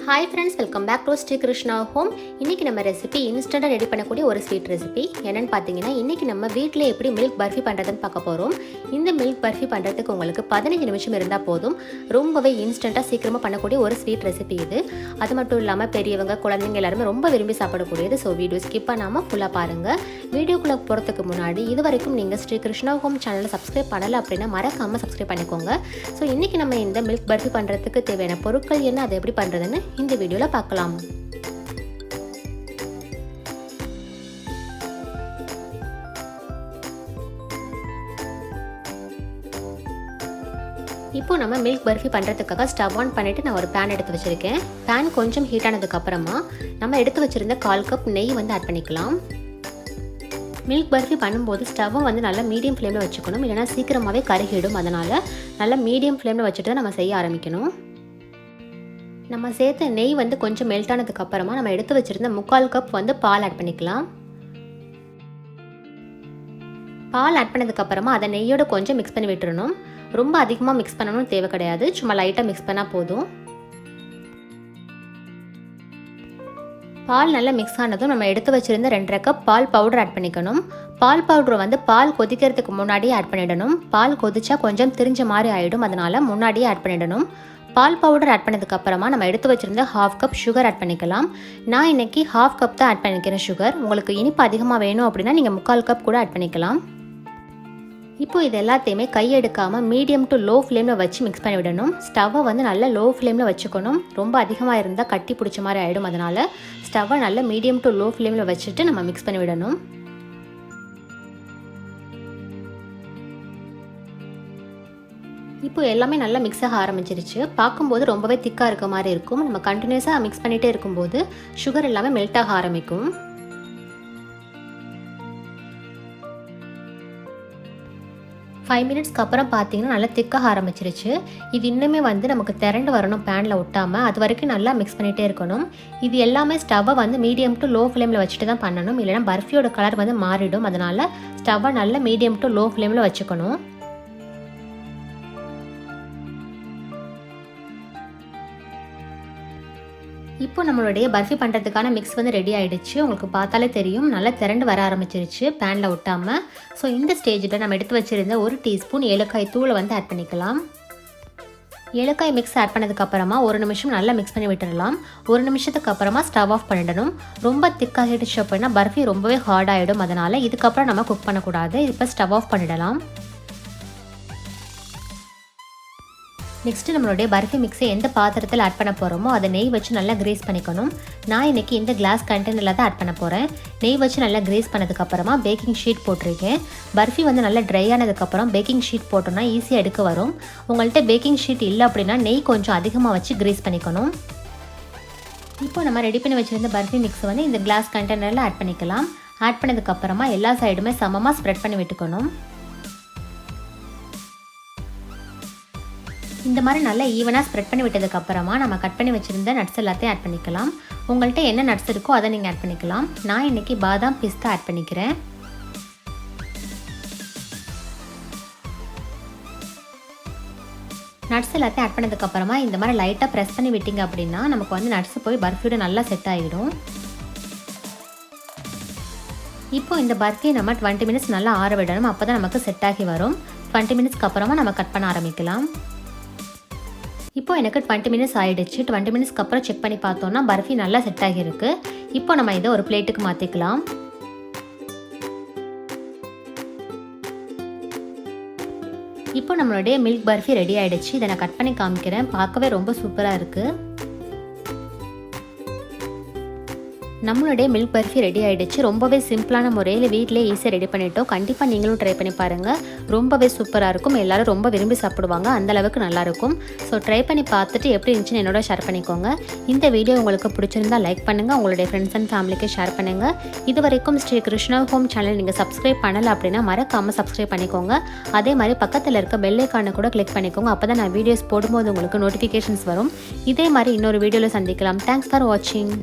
Hi friends, welcome back to Sri Krishna Home. இன்னைக்கு நம்ம recipe இன்ஸ்டன்ட்டா ready பண்ணக்கூடிய ஒரு ஸ்வீட் ரெசிபி. என்னன்னு பாத்தீங்கன்னா இன்னைக்கு நம்ம வீட்ல எப்படி மில்க் பர்ஃபி பண்றதுன்னு பார்க்க போறோம். இந்த மில்க் பர்ஃபி பண்றதுக்கு உங்களுக்கு 15 நிமிஷம் இருந்தா போதும். ரொம்பவே இன்ஸ்டன்ட்டா சீக்கிரமா பண்ணக்கூடிய ஒரு ஸ்வீட் ரெசிபி இது. அது மட்டும் இல்லாம பெரியவங்க, குழந்தைங்க எல்லாரும் ரொம்ப விரும்பி சாப்பிடக்கூடியது. சோ வீடியோ ஸ்கிப் பண்ணாம ஃபுல்லா பாருங்க. வீடியோக்குள்ள போறதுக்கு முன்னாடி இதுவரைக்கும் நீங்க ஸ்ரீ கிருஷ்ணா ஹோம் சேனலை சப்ஸ்கிரைப் பண்ணல அப்படினா மறக்காம சப்ஸ்கிரைப் பண்ணிக்கோங்க. சோ இன்னைக்கு நம்ம இந்த மில்க் பர்ஃபி பண்றதுக்கு தேவையான பொருட்கள் என்ன, அதை எப்படி பண்றதுன்னு இந்த வீடியோல பார்க்கலாம். இப்போ நம்ம மில்க் பர்ஃபி பண்ணுறதுக்காக ஸ்டவ் ஆன் பண்ணிவிட்டு நான் ஒரு பேன் எடுத்து வச்சுருக்கேன். பேன் கொஞ்சம் ஹீட் ஆனதுக்கப்புறமா நம்ம எடுத்து வச்சுருந்த 1/4 கப் நெய் வந்து ஆட் பண்ணிக்கலாம். மில்க் பர்ஃபி பண்ணும்போது ஸ்டவ்வை வந்து நல்லா மீடியம் ஃப்ளேமில் வச்சுக்கணும், இல்லைனா சீக்கிரமாகவே கருகிடும். அதனால் நல்லா மீடியம் ஃப்ளேமில் வச்சுட்டு தான் நம்ம செய்ய ஆரம்பிக்கணும். நம்ம சேர்த்த நெய் வந்து கொஞ்சம் மெல்ட் ஆனதுக்கப்புறமா நம்ம எடுத்து வச்சுருந்த 1/4 கப் வந்து பால் ஆட் பண்ணிக்கலாம். பால் ஆட் பண்ணதுக்கப்புறமா அதை நெய்யோட கொஞ்சம் மிக்ஸ் பண்ணி விட்டுறணும். ரொம்ப அதிகமாக மிக்ஸ் பண்ணணும்னு தேவை கிடையாது, சும்மா லைட்டாக மிக்ஸ் பண்ணால் போதும். பால் நல்லா மிக்ஸ் ஆனதும் நம்ம எடுத்து வச்சுருந்த 2.5 கப் பால் பவுடர் ஆட் பண்ணிக்கணும். பால் பவுடரை வந்து பால் கொதிக்கிறதுக்கு முன்னாடியே ஆட் பண்ணிடணும். பால் கொதிச்சா கொஞ்சம் திரிஞ்ச மாதிரி ஆகிடும், அதனால் முன்னாடியே ஆட் பண்ணிடணும். பால் பவுடர் ஆட் பண்ணதுக்கப்புறமா நம்ம எடுத்து வச்சுருந்த 1/2 கப் சுகர் ஆட் பண்ணிக்கலாம். நான் இன்றைக்கி 1/2 கப் தான் ஆட் பண்ணிக்கிறேன் சுகர். உங்களுக்கு இனிப்பு அதிகமாக வேணும் அப்படின்னா நீங்கள் 3/4 கப் கூட ஆட் பண்ணிக்கலாம். இப்போ இது எல்லாத்தையுமே கையெடுக்காமல் மீடியம் டு லோ ஃப்ளேமில் வச்சு மிக்ஸ் பண்ணி விடணும். ஸ்டவ்வை வந்து நல்லா லோ ஃப்ளேமில் வச்சுக்கணும். ரொம்ப அதிகமாக இருந்தால் கட்டி பிடிச்ச மாதிரி ஆகிடும். அதனால் ஸ்டவ்வை நல்லா மீடியம் டு லோ ஃப்ளேமில் வச்சுட்டு நம்ம மிக்ஸ் பண்ணி விடணும். இப்போ எல்லாமே நல்லா மிக்ஸ் ஆக ஆரம்பிச்சிருச்சு. பார்க்கும்போது ரொம்பவே திக்காக இருக்க மாதிரி இருக்கும். நம்ம கண்டினியூஸாக மிக்ஸ் பண்ணிகிட்டே இருக்கும்போது சுகர் எல்லாமே மெல்ட் ஆக ஆரம்பிக்கும். ஃபைவ் மினிட்ஸ்க்கு அப்புறம் பார்த்தீங்கன்னா நல்லா திக்காக ஆரம்பிச்சிருச்சு. இது இன்னுமே வந்து நமக்கு திரண்டு வரணும், பேனில் ஒட்டாமல். அது வரைக்கும் நல்லா மிக்ஸ் பண்ணிகிட்டே இருக்கணும். இது எல்லாமே ஸ்டவ்வை வந்து மீடியம் டு லோ ஃப்ளேமில் வச்சுட்டு தான் பண்ணணும், இல்லைனா பர்ஃபியோட கலர் வந்து மாறிடும். அதனால் ஸ்டவ்வை நல்லா மீடியம் டு லோ ஃப்ளேமில் வச்சுக்கணும். இப்போ நம்மளுடைய பர்ஃபி பண்ணுறதுக்கான மிக்ஸ் வந்து ரெடி ஆகிடுச்சு. உங்களுக்கு பார்த்தாலே தெரியும், நல்லா திரண்டு வர ஆரம்பிச்சிருச்சு பேனில் ஒட்டாமல். ஸோ இந்த ஸ்டேஜில் நம்ம எடுத்து வச்சுருந்த 1 டீஸ்பூன் ஏலக்காய் தூளை வந்து ஆட் பண்ணிக்கலாம். ஏலக்காய் மிக்ஸ் ஆட் பண்ணதுக்கப்புறமா 1 நிமிஷம் நல்லா மிக்ஸ் பண்ணி விட்டுடலாம். 1 நிமிஷத்துக்கு அப்புறமா ஸ்டவ் ஆஃப் பண்ணிடணும். ரொம்ப திக்காகிடுச்சு அப்படின்னா பர்ஃபி ரொம்பவே ஹார்ட் ஆகிடும். அதனால் இதுக்கப்புறம் நம்ம குக் பண்ணக்கூடாது. இப்போ ஸ்டவ் ஆஃப் பண்ணிடலாம். நெக்ஸ்ட்டு நம்மளுடைய பர்ஃபி மிக்ஸை எந்த பாத்திரத்தில் ஆட் பண்ண போகிறோமோ அதை நெய் வச்சு நல்லா கிரீஸ் பண்ணிக்கணும். நான் இன்றைக்கி இந்த கிளாஸ் கண்டெய்னரில் தான் ஆட் பண்ண போகிறேன். நெய் வச்சு நல்லா கிரீஸ் பண்ணதுக்கப்புறமா பேக்கிங் ஷீட் போட்டிருக்கேன். பர்ஃபி வந்து நல்லா ட்ரை ஆனதுக்கப்புறம் பேக்கிங் ஷீட் போட்டோன்னா ஈஸியாக எடுக்க வரும். உங்கள்கிட்ட பேக்கிங் ஷீட் இல்லை அப்படின்னா நெய் கொஞ்சம் அதிகமாக வச்சு கிரீஸ் பண்ணிக்கணும். இப்போ நம்ம ரெடி பண்ணி வச்சுருந்த பர்ஃபி மிக்ஸை வந்து இந்த கிளாஸ் கண்டெய்னரில் ஆட் பண்ணிக்கலாம். ஆட் பண்ணதுக்கப்புறமா எல்லா சைடுமே சமமாக ஸ்ப்ரெட் பண்ணி விட்டுக்கணும். இந்த மாதிரி நல்லா ஈவனாக ஸ்ப்ரெட் பண்ணி விட்டதுக்கப்புறமா நம்ம கட் பண்ணி வச்சுருந்த நட்ஸ் எல்லாத்தையும் ஆட் பண்ணிக்கலாம். உங்கள்கிட்ட என்ன நட்ஸ் இருக்கோ அதை நீங்கள் ஆட் பண்ணிக்கலாம். நான் இன்றைக்கி பாதாம் பிஸ்தா ஆட் பண்ணிக்கிறேன். நட்ஸ் எல்லாத்தையும் ஆட் பண்ணதுக்கப்புறமா இந்த மாதிரி லைட்டாக ப்ரெஸ் பண்ணி விட்டிங்க அப்படின்னா நமக்கு வந்து நட்ஸ் போய் பர்ஃபியோட நல்லா செட் ஆகிடும். இப்போ இந்த பர்ஃபியை நம்ம 20 மினிட்ஸ் நல்லா ஆற விடணும். அப்போ தான் நமக்கு செட் ஆகி வரும். 20 மினிட்ஸ்க்கு அப்புறமா நம்ம கட் பண்ண ஆரம்பிக்கலாம். இப்போ எனக்கு 20 மினிட்ஸ் ஆகிடுச்சு. 20 மினிட்ஸ்க்கு அப்புறம் செக் பண்ணி பார்த்தோன்னா பர்ஃபி நல்லா செட் ஆகியிருக்கு. இப்போ நம்ம இதை ஒரு பிளேட்டுக்கு மாற்றிக்கலாம். இப்போ நம்மளுடைய மில்க் பர்ஃபி ரெடி ஆகிடுச்சு. இதை நான் கட் பண்ணி காமிக்கிறேன். பார்க்கவே ரொம்ப சூப்பராக இருக்குது. நம்மளுடைய மில்க் பர்ஃபி ரெடி ஆகிடுச்சு. ரொம்பவே சிம்பிளான முறையில் வீட்டிலே ஈஸியாக ரெடி பண்ணிட்டோம். கண்டிப்பாக நீங்களும் ட்ரை பண்ணி பாருங்கள். ரொம்பவே சூப்பராக இருக்கும். எல்லோரும் ரொம்ப விரும்பி சாப்பிடுவாங்க, அந்தளவுக்கு நல்லாயிருக்கும். ஸோ ட்ரை பண்ணி பார்த்துட்டு எப்படி இருந்துச்சுன்னு என்னோட ஷேர் பண்ணிக்கோங்க. இந்த வீடியோ உங்களுக்கு பிடிச்சிருந்தா லைக் பண்ணுங்கள், உங்களுடைய ஃப்ரெண்ட்ஸ் அண்ட் ஃபேமிலிக்கு ஷேர் பண்ணுங்கள். இது வரைக்கும் ஸ்ரீ கிருஷ்ணா ஹோம் சேனல் நீங்கள் சப்ஸ்கிரைப் பண்ணலை அப்படின்னா மறக்காமல் சப்ஸ்கிரைப் பண்ணிக்கோங்க. அதே மாதிரி பக்கத்தில் இருக்க பெல் ஐகானை கூட கிளிக் பண்ணிக்கோங்க. அப்போ தான் நான் வீடியோஸ் போடும்போது உங்களுக்கு நோட்டிஃபிகேஷன்ஸ் வரும். இதே மாதிரி இன்னொரு வீடியோவில் சந்திக்கலாம். தேங்க்ஸ் ஃபார் வாட்சிங்.